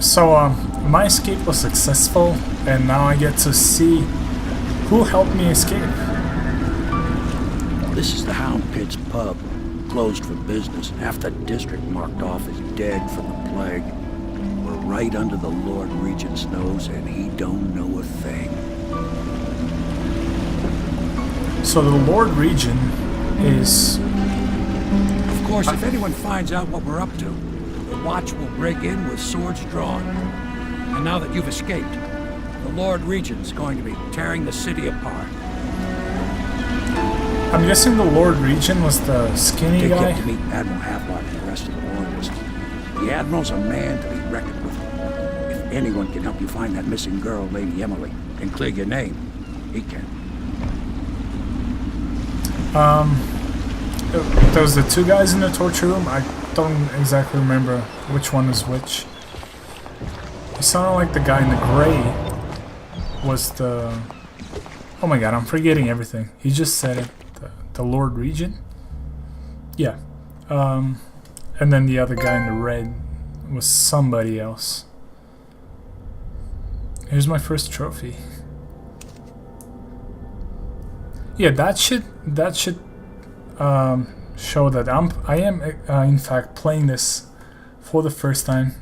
So, my escape was successful, and now I get to see who helped me escape. This is the Hound Pit's pub, closed for business. Half the district marked off as dead from the plague. We're right under the Lord Regent's nose, and he don't know a thing. So the Lord Regent is... Of course, if anyone finds out what we're up to, the Watch will break in with swords drawn. And now that you've escaped, the Lord Regent's going to be tearing the city apart. I'm guessing the Lord Regent was the skinny Take guy? yet to meet Admiral Havelock and the rest of the Loyalists. The Admiral's a man to be reckoned with. If anyone can help you find that missing girl, Lady Emily, and clear your name, he can. There was the two guys in the torture room. I don't exactly remember which one is which. It sounded like the guy in the gray was the... Oh my god, I'm forgetting everything. He just said it. The Lord Regent? Yeah. And then the other guy in the red was somebody else. Here's my first trophy. Yeah, that should show that I am in fact playing this for the first time,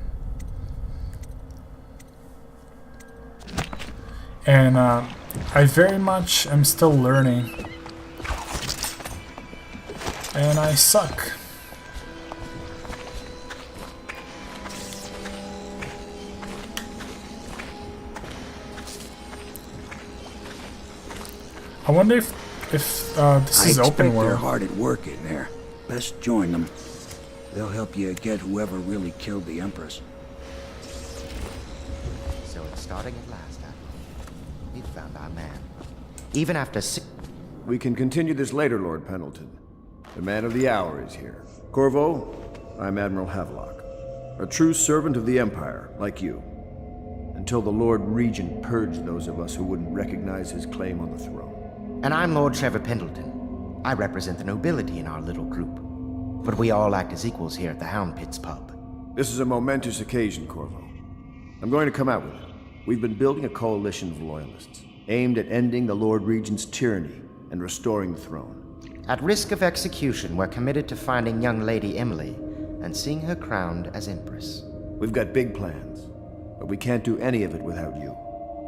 and I very much am still learning, and I suck. I wonder if this is open world. They're hard at work in there. Best join them. They'll help you get whoever really killed the Empress. So it's starting at last, Admiral. We've found our man. Even after We can continue this later, Lord Pendleton. The man of the hour is here. Corvo, I'm Admiral Havelock. A true servant of the Empire, like you. Until the Lord Regent purged those of us who wouldn't recognize his claim on the throne. And I'm Lord Trevor Pendleton. I represent the nobility in our little group. But we all act as equals here at the Hound Pit's pub. This is a momentous occasion, Corvo. I'm going to come out with it. We've been building a coalition of loyalists, aimed at ending the Lord Regent's tyranny and restoring the throne. At risk of execution, we're committed to finding young Lady Emily and seeing her crowned as Empress. We've got big plans, but we can't do any of it without you.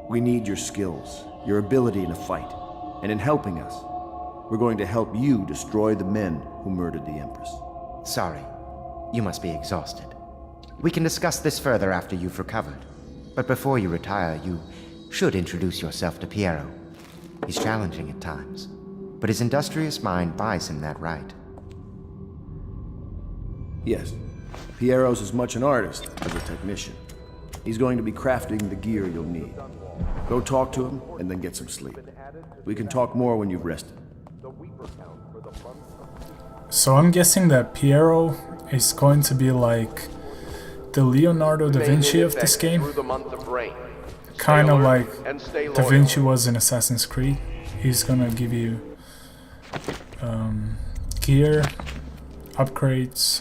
We need your skills, your ability in a fight. And in helping us, we're going to help you destroy the men who murdered the Empress. Sorry, you must be exhausted. We can discuss this further after you've recovered. But before you retire, you should introduce yourself to Piero. He's challenging at times, but his industrious mind buys him that right. Yes, Piero's as much an artist as a technician. He's going to be crafting the gear you'll need. Go talk to him, and then get some sleep. We can talk more when you've rested. So I'm guessing that Piero is going to be like the Leonardo da Vinci of this game. Kind of like Da Vinci was in Assassin's Creed. He's gonna give you gear, upgrades,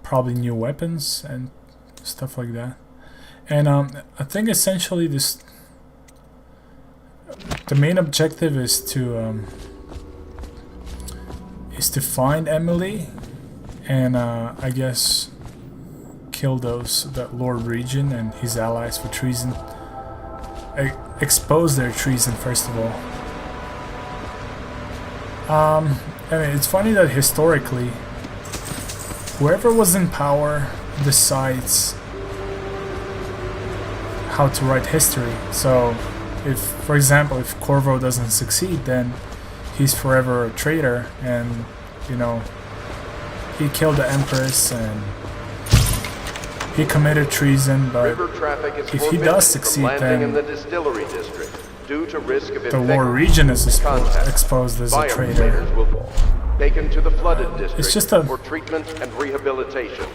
probably new weapons and stuff like that. And I think essentially the main objective is to find Emily and I guess kill that Lord Regent and his allies for treason. Expose their treason first of all. I mean, it's funny that historically, whoever was in power decides how to write history. So, if, for example, if Corvo doesn't succeed, then he's forever a traitor, and you know, he killed the Empress and he committed treason. But if he does succeed, then the Lord Regent is exposed as a traitor. Taken to the flooded district It's just for treatment and rehabilitation.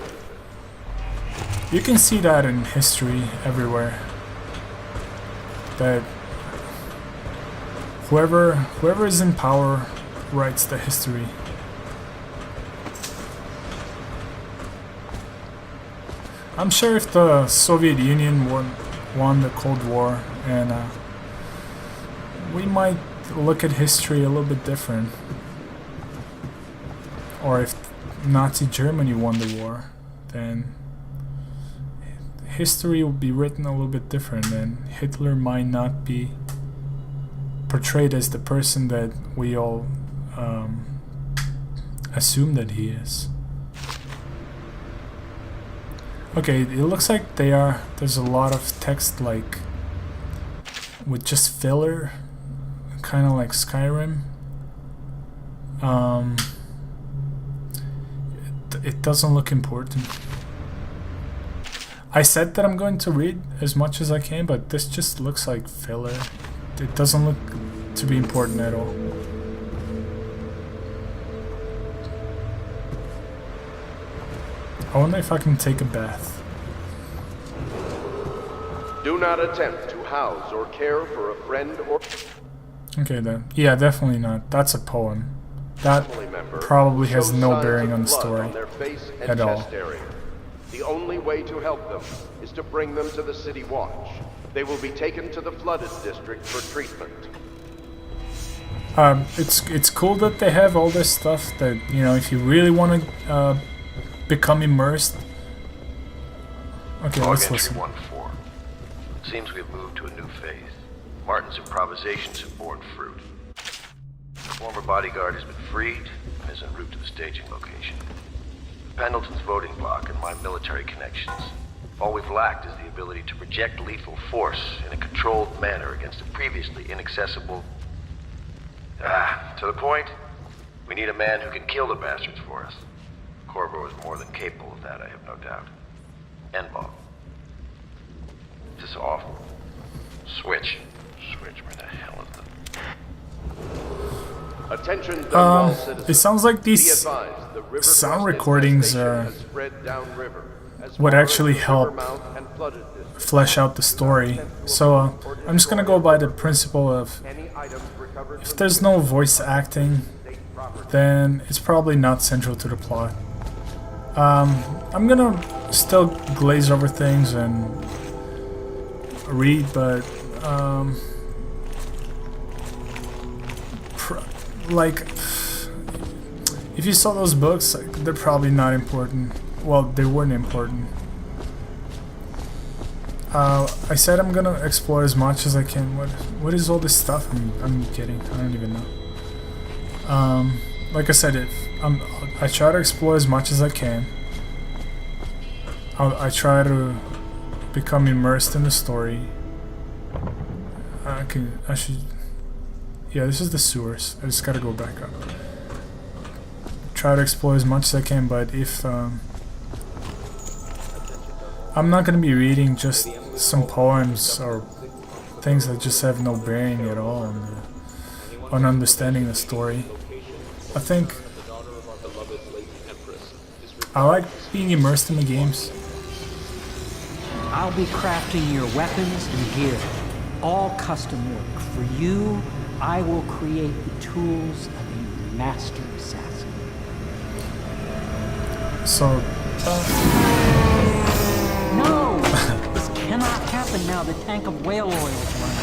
You can see that in history everywhere. That whoever is in power writes the history. I'm sure if the Soviet Union won the Cold War, and we might look at history a little bit different. Or if Nazi Germany won the war, then history would be written a little bit different, and Hitler might not be portrayed as the person that we all assume that he is. Okay, it looks like there's a lot of text, like with just filler, kind of like Skyrim. It doesn't look important. I said that I'm going to read as much as I can, but this just looks like filler. It doesn't look to be important at all. I wonder if I can take a bath. Do not attempt to house or care for a friend or Okay then. Yeah, definitely not. That's a poem. That family member probably who has shows no signs bearing of on the blood story on their face and at all. chest area. The only way to help them is to bring them to the City Watch. They will be taken to the flooded district for treatment. It's cool that they have all this stuff that, you know, if you really want to become immersed. Okay, Log let's entry listen. 1-4. Seems we've moved to a new phase. Martin's improvisations have borne fruit. The former bodyguard has been freed and is en route to the staging location. Pendleton's voting block and my military connections. All we've lacked is the ability to project lethal force in a controlled manner against a previously inaccessible... to the point, we need a man who can kill the bastards for us. Corvo is more than capable of that, I have no doubt. N-Ball. This is awful. Switch. Switch, where the hell is the... Attention, Dunwall citizens. It sounds like Be these advised, the river sound thrust recordings infestation are has spread downriver, as would far as actually the help river mouth and flooded district. flesh out the story. So I'm just gonna go by the principle of Any items recovered if from there's no voice acting, state property. then it's probably not central to the plot. I'm gonna still glaze over things and read, but like, if you saw those books, like, they're probably not important. Well, they weren't important. I said I'm gonna explore as much as I can. What is all this stuff I'm getting? I don't even know. Like I said, I try to explore as much as I can. I try to become immersed in the story. I should. Yeah, this is the sewers. I just gotta go back up. Try to explore as much as I can, but if I'm not gonna be reading just some poems or things that just have no bearing at all on understanding the story. I think I like being immersed in the games. I'll be crafting your weapons and gear, all custom work. For you, I will create the tools of a master assassin. So, No! This cannot happen now. The tank of whale oil is running.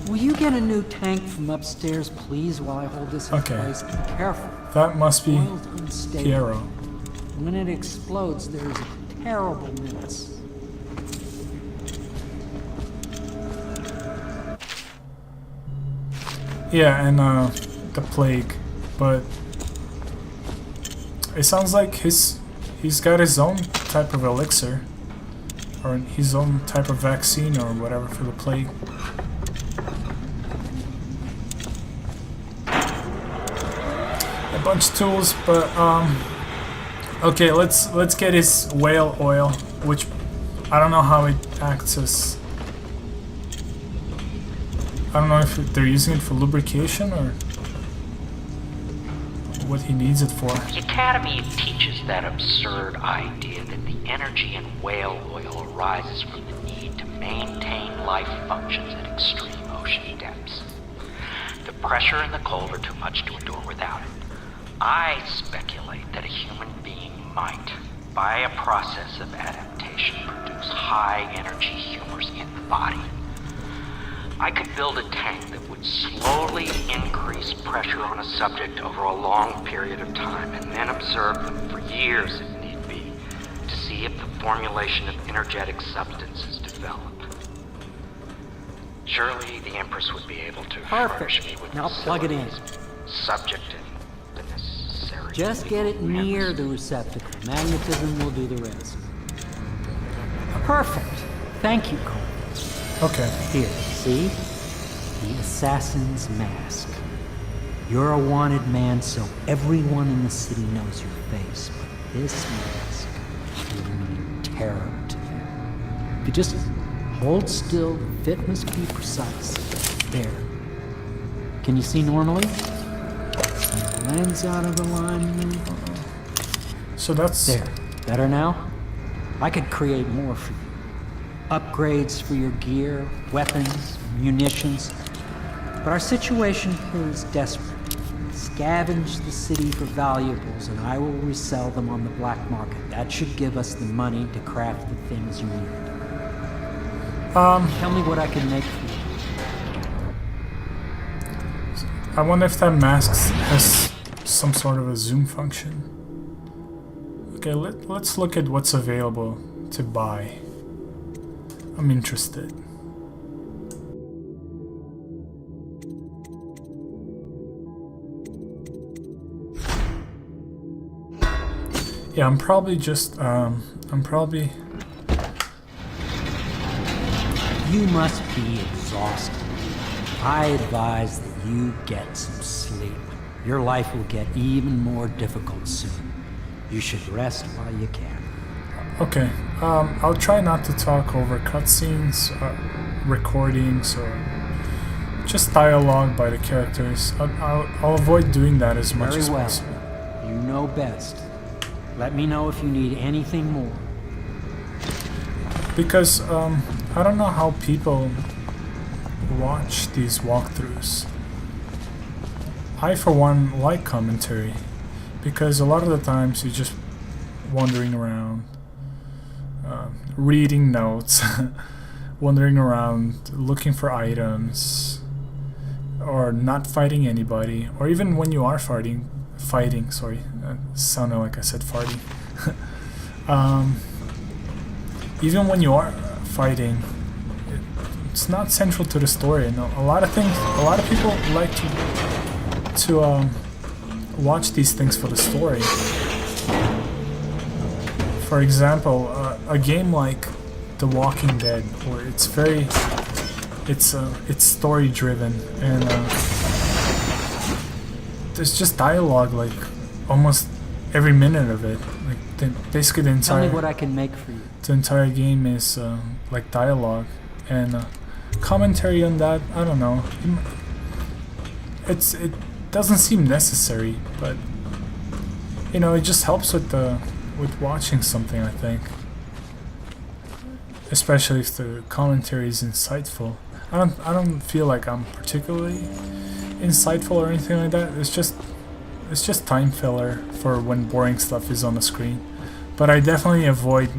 Will you get a new tank from upstairs, please, while I hold this in Okay. place? Be careful. that must be Oil's unstable. Piero. When it explodes, there's a terrible mess. Yeah, and the plague, but it sounds like he's got his own type of elixir, or his own type of vaccine or whatever for the plague. A bunch of tools, but okay, let's get his whale oil, which I don't know how it acts as. I don't know if they're using it for lubrication or what he needs it for. The Academy teaches that absurd idea that the energy in whale oil arises from the need to maintain life functions at extreme ocean depths. The pressure and the cold are too much to endure without it. I speculate that a human being might, by a process of adaptation, produce high-energy humors in the body. I could build a tank that would slowly increase pressure on a subject over a long period of time, and then observe them for years if need be, to see if the formulation of energetic substances develop. Surely the Empress would be able to furnish me with Now plug it in. facilities, subject and the necessary... Just get it near the receptacle. Magnetism will do the rest. Perfect. Thank you, Cole. Okay. Here, see? The assassin's mask. You're a wanted man, so everyone in the city knows your face. But this mask will mean terror to you. If you just hold still, the fit must be precise. There. Can you see normally? Lens out of alignment. So that's... There. Better now? I could create more for you. Upgrades for your gear, weapons, munitions. But our situation here is desperate. Scavenge the city for valuables, and I will resell them on the black market. That should give us the money to craft the things you need. Tell me what I can make for you. I wonder if that mask has some sort of a zoom function. Okay, let's look at what's available to buy. I'm interested. Yeah, I'm probably just, You must be exhausted. I advise that you get some sleep. Your life will get even more difficult soon. You should rest while you can. Okay, I'll try not to talk over cutscenes, recordings, or just dialogue by the characters. I'll avoid doing that as much as possible. You know best. Let me know if you need anything more. Because, I don't know how people watch these walkthroughs. I, for one, like commentary, because a lot of the times you're just wandering around, reading notes, wandering around, looking for items, or not fighting anybody, or even when you are fighting, sorry, sounded like I said farting. Even when you are fighting, it's not central to the story. And a lot of people like to watch these things for the story. For example, a game like The Walking Dead, where it's story driven, and there's just dialogue like almost every minute of it. Like basically the entire. Tell me what I can make for you. The entire game is like dialogue, and commentary on that. I don't know. It doesn't seem necessary, but you know, it just helps with watching something, I think. Especially if the commentary is insightful. I don't feel like I'm particularly insightful or anything like that. It's just time filler for when boring stuff is on the screen. But I definitely avoid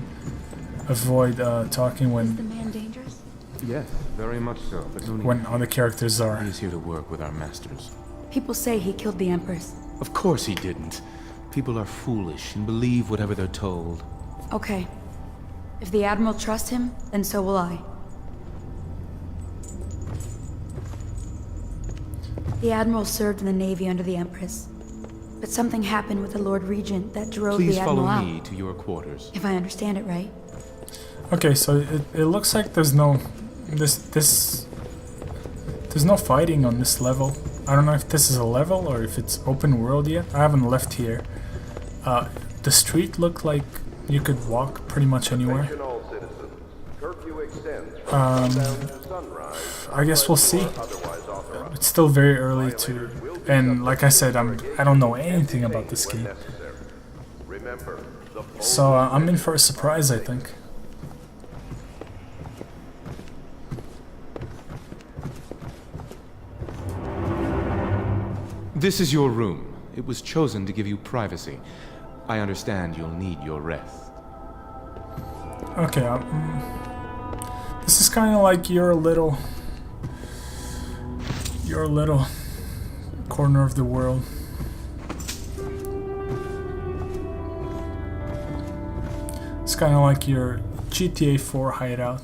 talking when the man dangerous? Yes, very much so. But no need. when other characters are. He is here to work with our masters. People say he killed the Empress. Of course he didn't. People are foolish and believe whatever they're told. Okay. If the Admiral trusts him, then so will I. The Admiral served in the Navy under the Empress. But something happened with the Lord Regent that drove Please the Admiral follow out. me to your quarters. If I understand it right. Okay, so it looks like there's no fighting on this level. I don't know if this is a level or if it's open world yet. I haven't left here. The street looked like you could walk pretty much anywhere. Attention all citizens. Curfew extends from sundown to sunrise. I guess we'll see. Otherwise authorized. It's still very early to, and like I said, I don't know anything about this game. Necessary. Remember, the So I'm in for a surprise, I think. This is your room. It was chosen to give you privacy. I understand you'll need your rest. Okay, this is kind of like your little corner of the world. It's kind of like your GTA 4 hideout.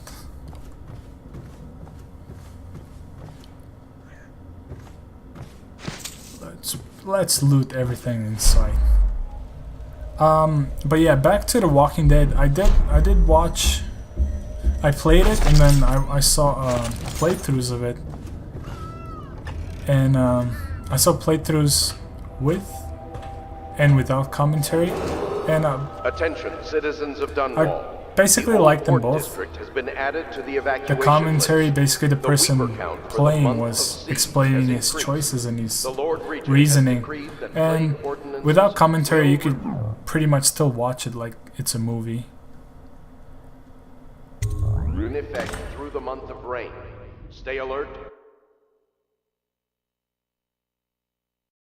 Let's loot everything in sight. But yeah, back to The Walking Dead. I did watch. I played it and then I saw playthroughs of it, and I saw playthroughs with and without commentary, and Attention, citizens of Dunwall. I basically liked them both. Has been added to the The commentary, list. basically the person playing was explaining his choices and his reasoning, and without commentary you could pretty much still watch it like it's a movie. In effect through the month of rain. Stay alert